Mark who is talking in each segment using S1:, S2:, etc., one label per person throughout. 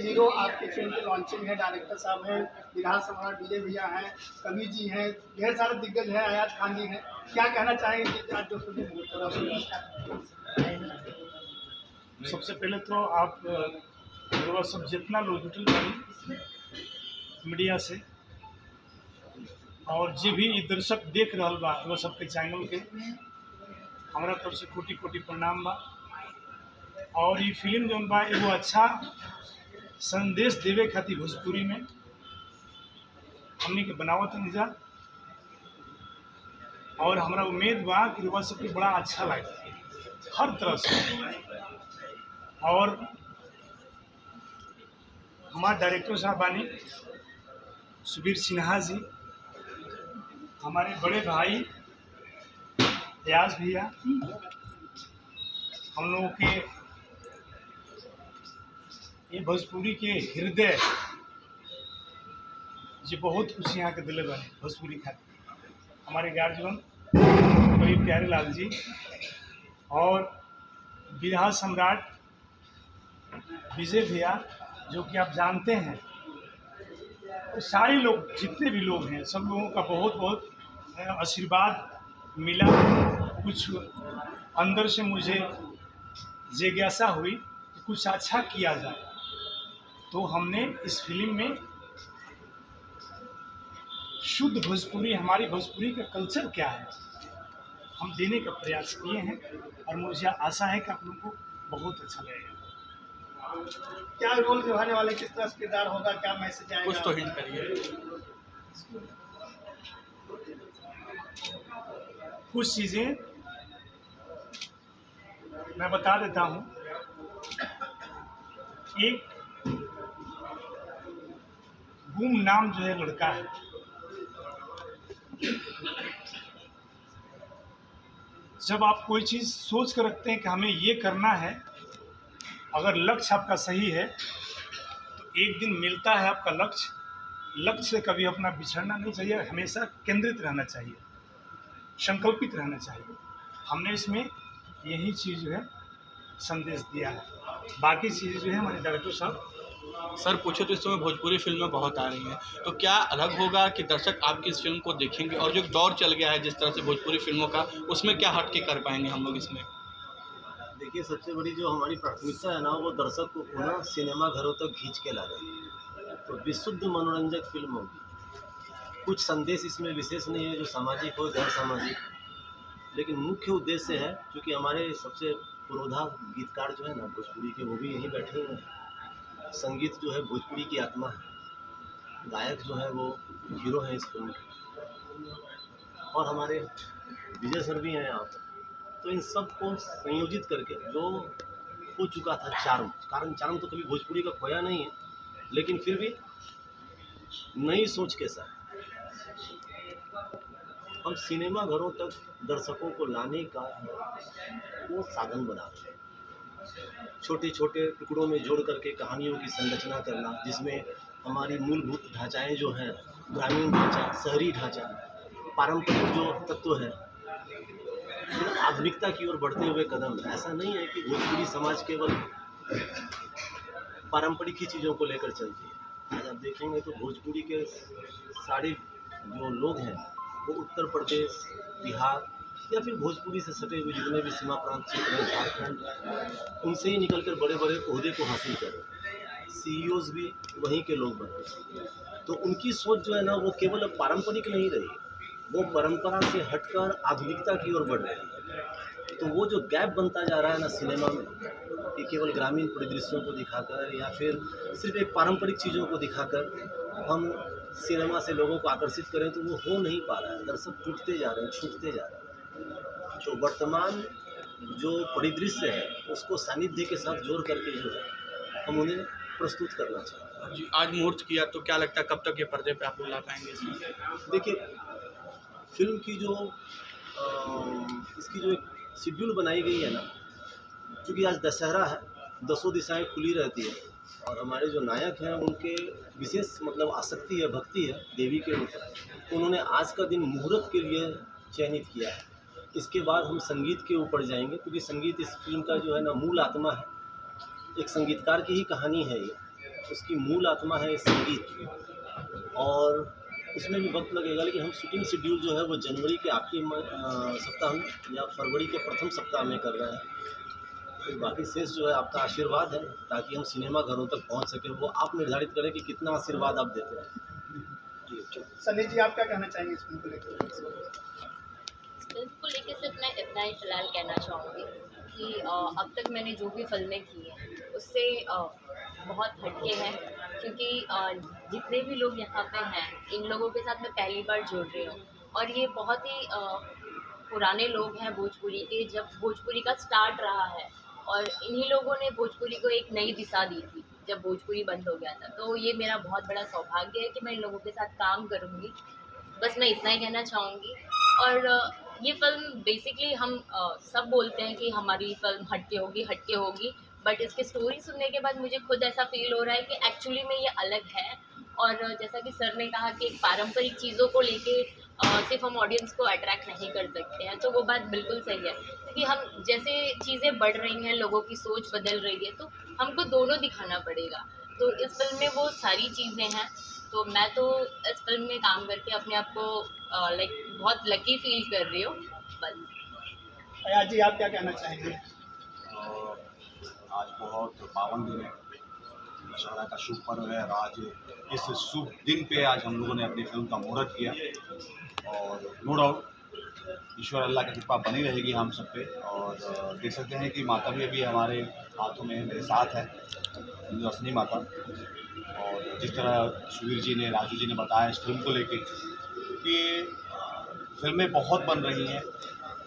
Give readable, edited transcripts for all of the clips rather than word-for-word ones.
S1: Hero आपकी film की launching है, डायरेक्टर साहब हैं, विधान सम्राट विजय भैया हैं, कवि जी हैं, ढेर सारे दिग्गज हैं, अयाज खान जी हैं। क्या कहना चाहेंगे कि आज जो फिल्म
S2: सबसे पहले तो आप लोग सब जितना लोग जुटल बानी मीडिया से और जे भी ई दर्शक देख रहा बा वो सबके चैनल के हमारा तरफ से कोटि कोटि प्रणाम बा। और ये फिल्म जौन बा एगो अच्छा संदेश देवे खातिर भोजपुरी में हमनी के बनावत निजा और हमारा उम्मीद बा कि वह सबके बड़ा अच्छा लगे हर तरह से। और हमारे डायरेक्टर साहब बानी सुबीर सिन्हा जी, हमारे बड़े भाई अयाज भैया, हम लोगों के ये भोजपुरी के हृदय जी बहुत कुछ यहाँ के दिले बने भोजपुरी खातिर हमारे गार्जियन कवि प्यारे लाल जी और विधान सम्राट विजय भैया, जो कि आप जानते हैं सारे लोग जितने भी लोग हैं सब लोगों का बहुत बहुत आशीर्वाद मिला। कुछ अंदर से मुझे जिज्ञासा हुई कि कुछ अच्छा किया जाए, तो हमने इस फिल्म में शुद्ध भोजपुरी, हमारी भोजपुरी का कल्चर क्या है, हम देने का प्रयास किए हैं और मुझे आशा है कि आप लोगों को बहुत अच्छा लगेगा।
S1: क्या रोल निभाने वाले किस तरह किरदार होगा, क्या मैसेज आएगा?
S2: कुछ तो हिंट करिए। कुछ चीज़ें मैं बता देता हूँ। एक गुमनाम जो है लड़का है, जब आप कोई चीज़ सोच कर रखते हैं कि हमें ये करना है, अगर लक्ष्य आपका सही है तो एक दिन मिलता है आपका लक्ष्य। लक्ष्य से कभी अपना बिछड़ना नहीं चाहिए, हमेशा केंद्रित रहना चाहिए, संकल्पित रहना चाहिए। हमने इसमें यही चीज़ जो है संदेश दिया है। बाकी चीज़ें जो है हमारे डायरेक्टर साहब।
S3: सर पूछे तो इस समय भोजपुरी फिल्में बहुत आ रही हैं, तो क्या अलग होगा कि दर्शक आपकी इस फिल्म को देखेंगे, और जो दौर चल गया है जिस तरह से भोजपुरी फिल्मों का, उसमें क्या हट के कर पाएंगे हम लोग इसमें?
S4: देखिए, सबसे बड़ी जो हमारी प्राथमिकता है ना, वो दर्शक को पुनः सिनेमा घरों तक खींच के ला रही है। तो विशुद्ध मनोरंजक फिल्म होगी। कुछ संदेश इसमें विशेष नहीं है जो सामाजिक हो, गैर सामाजिक, लेकिन मुख्य उद्देश्य है, क्योंकि हमारे सबसे पुरोधा गीतकार जो है ना भोजपुरी के, वो भी यहीं बैठे हुए हैं। संगीत जो है भोजपुरी की आत्मा है, गायक जो है वो हीरो है इस फिल्म के, और हमारे विजय सर भी हैं यहाँ पर। तो इन सब को संयोजित करके जो हो चुका था चार्म तो कभी भोजपुरी का खोया नहीं है, लेकिन फिर भी नई सोच के साथ हम सिनेमा घरों तक दर्शकों को लाने का वो साधन बना रहे हैं। छोटे छोटे टुकड़ों में जोड़ करके कहानियों की संरचना करना, जिसमें हमारी मूलभूत ढांचाएँ जो हैं, ग्रामीण ढांचा, शहरी ढांचा, पारंपरिक जो तत्व है, आधुनिकता की ओर बढ़ते हुए कदम। ऐसा नहीं है कि भोजपुरी समाज केवल पारंपरिक ही चीज़ों को लेकर चलती है। आज आप देखेंगे तो भोजपुरी के सारे जो लोग हैं वो उत्तर प्रदेश, बिहार या फिर भोजपुरी से सटे हुए जितने भी सीमा प्रांत क्षेत्र हैं, झारखंड, उनसे ही निकलकर बड़े बड़े ओहदे को हासिल कर रहे हैं। CEOs भी वहीं के लोग बन रहे हैं। तो उनकी सोच जो है ना, वो केवल अब पारंपरिक नहीं रही, वो परंपरा से हटकर आधुनिकता की ओर बढ़ रही है। तो वो जो गैप बनता जा रहा है ना सिनेमा में, कि केवल ग्रामीण परिदृश्यों को दिखाकर या फिर सिर्फ एक पारंपरिक चीज़ों को दिखाकर हम सिनेमा से लोगों को आकर्षित करें, तो वो हो नहीं पा रहा है। दर्शक टूटते जा रहे हैं, छूटते जा रहे हैं। तो वर्तमान जो परिदृश्य है उसको सानिध्य के साथ जोड़ करके जो है हम उन्हें प्रस्तुत करना चाहते हैं।
S3: जी, आज मुहूर्त किया तो क्या लगता है कब तक ये पर्दे पे आप लोग ला पाएंगे इसमें?
S4: देखिए, फिल्म की जो इसकी जो एक शेड्यूल बनाई गई है ना, क्योंकि आज दशहरा है, 10 दिशाएं खुली रहती है, और हमारे जो नायक हैं उनके विशेष मतलब आसक्ति है, भक्ति है देवी के ऊपर, तो उन्होंने आज का दिन मुहूर्त के लिए चयनित किया है। इसके बाद हम संगीत के ऊपर जाएंगे, क्योंकि संगीत इस फिल्म का जो है ना मूल आत्मा है। एक संगीतकार की ही कहानी है ये, उसकी मूल आत्मा है संगीत, और उसमें भी वक्त लगेगा, लेकिन हम शूटिंग शेड्यूल जो है वो जनवरी के आखिरी सप्ताह में या फरवरी के प्रथम सप्ताह में कर रहे हैं। तो बाकी शेष जो है आपका आशीर्वाद है, ताकि हम सिनेमा घरों तक पहुंच सकें। वो आप निर्धारित करें कि कितना आशीर्वाद आप देते हैं।
S1: सनी जी, आप क्या कहना चाहेंगे इस फिल्म को लेकर?
S5: फिल्म को लेकर सिर्फ मैं इतना ही फिलहाल कहना चाहूँगी कि अब तक मैंने जो भी फिल्में की हैं उससे बहुत हटके हैं, क्योंकि जितने भी लोग यहाँ पे हैं इन लोगों के साथ मैं पहली बार जुड़ रही हूँ, और ये बहुत ही पुराने लोग हैं भोजपुरी के, जब भोजपुरी का स्टार्ट रहा है, और इन्हीं लोगों ने भोजपुरी को एक नई दिशा दी थी जब भोजपुरी बंद हो गया था। तो ये मेरा बहुत बड़ा सौभाग्य है कि मैं इन लोगों के साथ काम करूँगी। बस मैं इतना ही कहना चाहूँगी। और ये फ़िल्म बेसिकली हम सब बोलते हैं कि हमारी फ़िल्म हटके होगी, बट इसकी स्टोरी सुनने के बाद मुझे खुद ऐसा फ़ील हो रहा है कि एक्चुअली में ये अलग है। और जैसा कि सर ने कहा कि पारंपरिक चीज़ों को लेके सिर्फ हम ऑडियंस को अट्रैक्ट नहीं कर सकते हैं, तो वो बात बिल्कुल सही है, क्योंकि हम जैसे चीज़ें बढ़ रही हैं, लोगों की सोच बदल रही है, तो हमको दोनों दिखाना पड़ेगा। तो इस फिल्म में वो सारी चीज़ें हैं। तो मैं तो इस फिल्म में काम करके अपने आप को लाइक बहुत लकी फील कर रही हूँ। बस।
S1: अयाज जी, आप क्या कहना चाहेंगे?
S6: आज बहुत पावन दिन है, दशहरा का शुभ पर्व है, और आज इस शुभ दिन पे आज हम लोगों ने अपनी फिल्म का मुहूर्त किया, और नो डाउट ईश्वर अल्लाह की कृपा बनी रहेगी हम सब पे। और देख सकते हैं कि माता भी अभी हमारे हाथों में मेरे साथ है, हिंदुस्तानी माता। और जिस तरह सुवीर जी ने, राजू जी ने बताया इस फिल्म को लेके कि फिल्में बहुत बन रही हैं,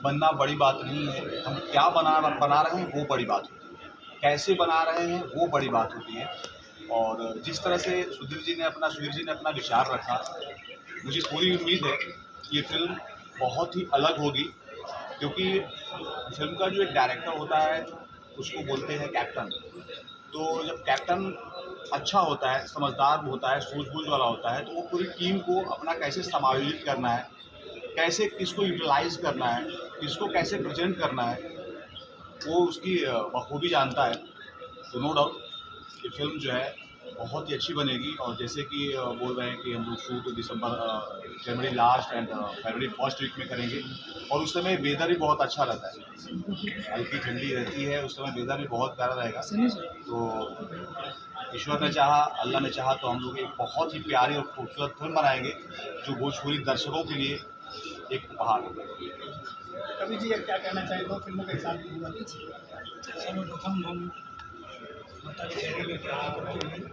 S6: बनना बड़ी बात नहीं है, हम क्या बना रहे हैं वो बड़ी बात होती है, कैसे बना रहे हैं वो बड़ी बात होती है। और जिस तरह से सुवीर जी ने अपना विचार रखा, मुझे पूरी उम्मीद है ये फिल्म बहुत ही अलग होगी, क्योंकि फिल्म का जो एक डायरेक्टर होता है उसको बोलते हैं कैप्टन। तो जब कैप्टन अच्छा होता है, समझदार होता है, सूझबूझ वाला होता है, तो वो पूरी टीम को अपना कैसे समायोजित करना है, कैसे किसको यूटिलाइज करना है, किसको कैसे प्रेजेंट करना है, वो उसकी बखूबी जानता है। तो नो डाउट ये फिल्म जो है बहुत ही अच्छी बनेगी। और जैसे कि बोल रहे हैं कि हम लोग शूट जनवरी लास्ट एंड फरवरी फर्स्ट वीक में करेंगे, और उस समय वेदर भी बहुत अच्छा रहता है, हल्की ठंडी रहती है, उस समय वेदर भी बहुत प्यारा रहेगा। तो ईश्वर ने चाहा, अल्लाह ने चाहा, तो हम लोग एक बहुत ही प्यारी और खूबसूरत फिल्म बनाएंगे जो भोजपुरी दर्शकों के लिए एक उपहार होगा।
S1: कवि जी, क्या कहना चाहिए? दो फिल्मों के साथ हुआ।
S2: सर्वप्रथम हम माता के चेहरे में प्रार्थना करते हैं,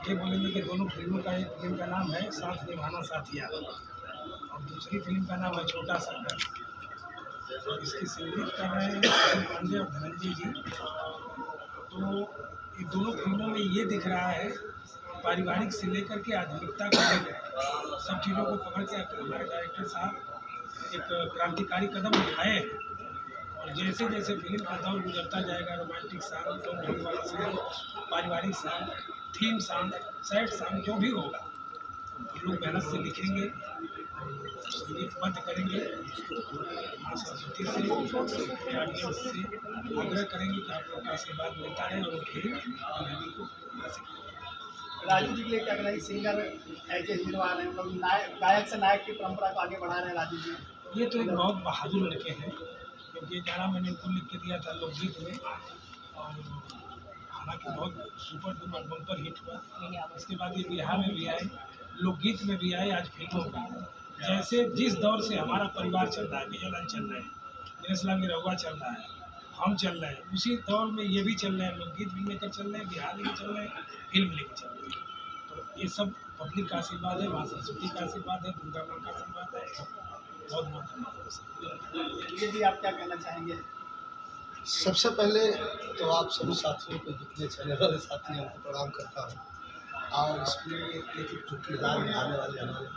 S2: ये बोलेंगे कि दोनों फिल्मों का, एक फिल्म का नाम है साथ निभाना साथिया, और दूसरी फिल्म का नाम है छोटा सा घर। और इसकी संगीत कर रहे हैं पांडे और धनंजय जी। तो ये दोनों फिल्मों में ये दिख रहा है पारिवारिक से लेकर के आधुनिकता को लेकर सब चीज़ों को पकड़ के हमारे डायरेक्टर साहब एक क्रांतिकारी कदम उठाए हैं। और जैसे जैसे फिल्म का दौर गुजरता जाएगा, रोमांटिक सॉन्ग, पारिवारिक song, theme song, sad song, जो भी होगा हम लोग मेहनत से लिखेंगे, संगीतबद्ध करेंगे, माँ सरस्वती से, ऑडियंस से आग्रह करेंगे कि आप लोग का आशीर्वाद मिलता है और फिल्म बनाने को
S1: राजू जी के लिए क्या कहना है? सिंगर एज ए हीरो आ रहे हैं, मतलब गायक से नायक की परंपरा को आगे बढ़ा रहे हैं राजू जी।
S2: ये तो एक बहुत बहादुर लड़के हैं, क्योंकि ये गाना मैंने उनको लिख के दिया था लोकगीत में, और हालांकि बहुत सुपर डुपर बम्पर हिट हुआ। इसके बाद ये बिहार में भी आए, लोकगीत में भी आए, आज फिल्मों का। जैसे जिस दौर से हमारा परिवार चल रहा है, विजयलाल चल रहे हैं, दिनेश लाल निरहुआ चल रहा है, हम चल रहे हैं, उसी दौर में ये भी चल रहे हैं, लोकगीत भी लेकर चल रहे हैं, बिहार लेकर चल रहे हैं, फिल्म लेकर चल रहे हैं। तो ये सब पब्लिक का आशीर्वाद है, माँ सरस्वती का आशीर्वाद है, दुर्गा माँ का आशीर्वाद है। बहुत बहुत धन्यवाद।
S1: ये जी, आप क्या कहना चाहेंगे?
S7: सबसे पहले तो आप सभी साथियों को, जितने चैनल वाले साथी हैं, उनको प्रणाम करता हूँ। और इसमें एक जो किरदार निभाने वाले हमारे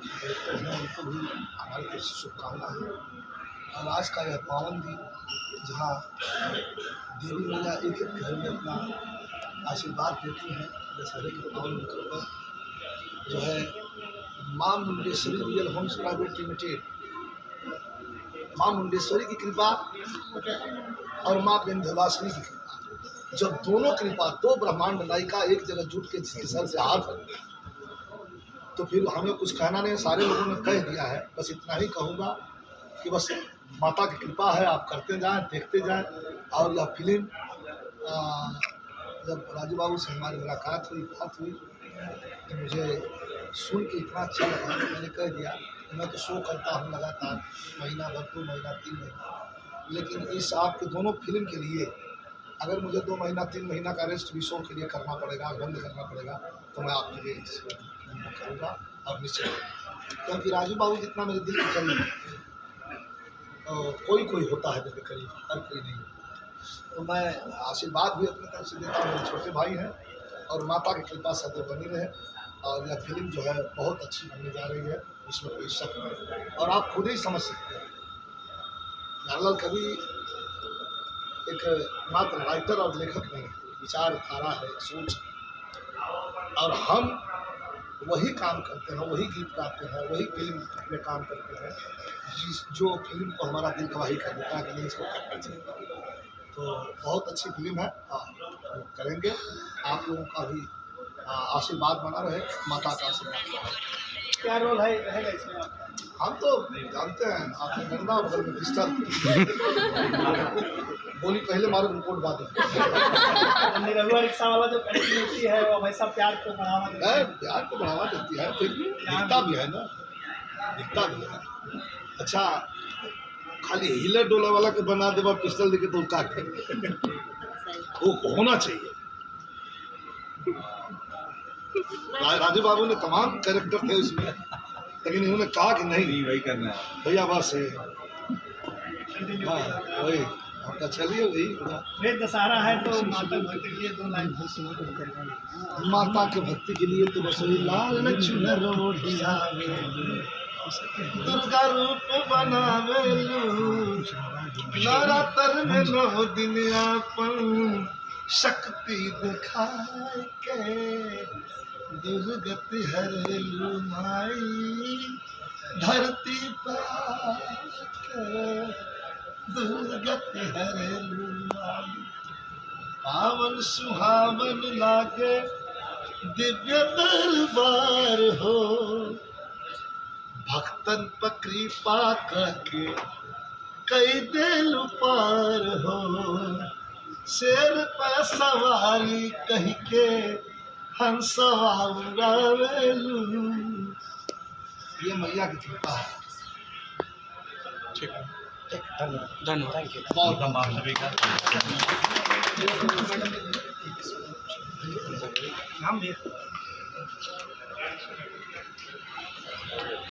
S7: डायरेक्टर हैं, उनको भी हमारी तरफ से शुभकामनाएं। और आज का यह पावन दिन, जहाँ देवी मैया एक एक घर में अपना आशीर्वाद देती हैं, दशहरे के पावन अवसर पर जो है माँ Mundeshwari real homes private limited, माँ मुंडेश्वरी की कृपा और माँ विंध्यवासिनी की कृपा, जब दोनों कृपा, दो ब्रह्मांड नायिका एक जगह जुट के जिसके सर से हाथ रख गए, तो फिर हमें कुछ कहना नहीं, सारे लोगों ने कह दिया है। बस इतना ही कहूँगा कि बस माता की कृपा है, आप करते जाएं, देखते जाएं। और यह फिल्म जब राजू बाबू से हमारी मुलाकात हुई, बात हुई, तो मुझे सुन के इतना अच्छा लगा कि मैंने कह दिया कि मैं तो शो करता हूँ लगातार, महीना भर, 2 महीना, 3 महीना, लेकिन इस आपके दोनों फिल्म के लिए अगर मुझे 2 महीना 3 महीना का रेस्ट भी शो के लिए करना पड़ेगा, बंद करना पड़ेगा, तो मैं आपके लिए इस करूँगा। और निश्चित, क्योंकि राजू बाबू जितना मेरे दिल के करीब है, कोई होता है दिल के करीब, हर कोई नहीं। तो मैं आशीर्वाद भी अपनी तरफ से देता हूँ, मेरे छोटे भाई हैं, और माता की कृपा सदैव बनी रहे। और यह फिल्म जो है बहुत अच्छी बनने जा रही है, इसमें कोई शक नहीं। और आप खुद ही समझ सकते हैं, नालाल कभी एक मात्र राइटर और लेखक नहीं, विचारधारा है, सोच, और हम वही काम करते हैं, वही गीत गाते हैं, वही फिल्म में काम करते हैं जो फिल्म को हमारा दिल गवाही कर देता है कि नहीं, इसको करना चाहिए। तो बहुत अच्छी फिल्म है, करेंगे। आप लोगों का भी आशीर्वाद बना रहे, माता का आशीर्वाद।
S1: क्या रोल है रहेगा इसमें?
S7: हम तो जानते हैं, आपने गंदा बगल में डिस्टर्ब बोली पहले मारो रिपोर्ट बाद
S1: निरहुआ रिक्शा वाला जो कनेक्टिविटी है वो हमेशा प्यार को बढ़ावा देता है।
S7: प्यार को बढ़ावा देती है, फिर दिखता भी है ना, दिखता भी है। अच्छा, खाली हीला डोला वाला के बना देवा पिस्टल देके तो का वो होना चाहिए। राजू बाबू ने तमाम कैरेक्टर थे उसमें, लेकिन इन्होंने कहा कि नहीं
S6: वही करना है
S7: भैया, बस हाँ वही आपका, चलिए वही।
S1: फिर दशहरा है तो माता भक्ति के लिए 2 लाइन।
S7: माता के भक्ति के लिए तो बस वही, लाल चुनर ओढ़िया दुर्गा रूप बनावेलू, नवरात्र में 9 दिन आपन शक्ति दिखाए के, दुर्गति हरेलू माई धरती पर आके, दुर्गति हरेलू माई। पावन सुहावन लागे दिव्य दरबार हो, भक्तन पर कृपा करके कई दिल पार हो, शेर पर सवारी कह के हंसवा उड़ावेलू। ये मैया की कृपा है।
S3: ठीक है,
S7: धन्यवाद।
S3: धन्यवाद।
S7: Thank you.
S6: बहुत
S1: नाम भी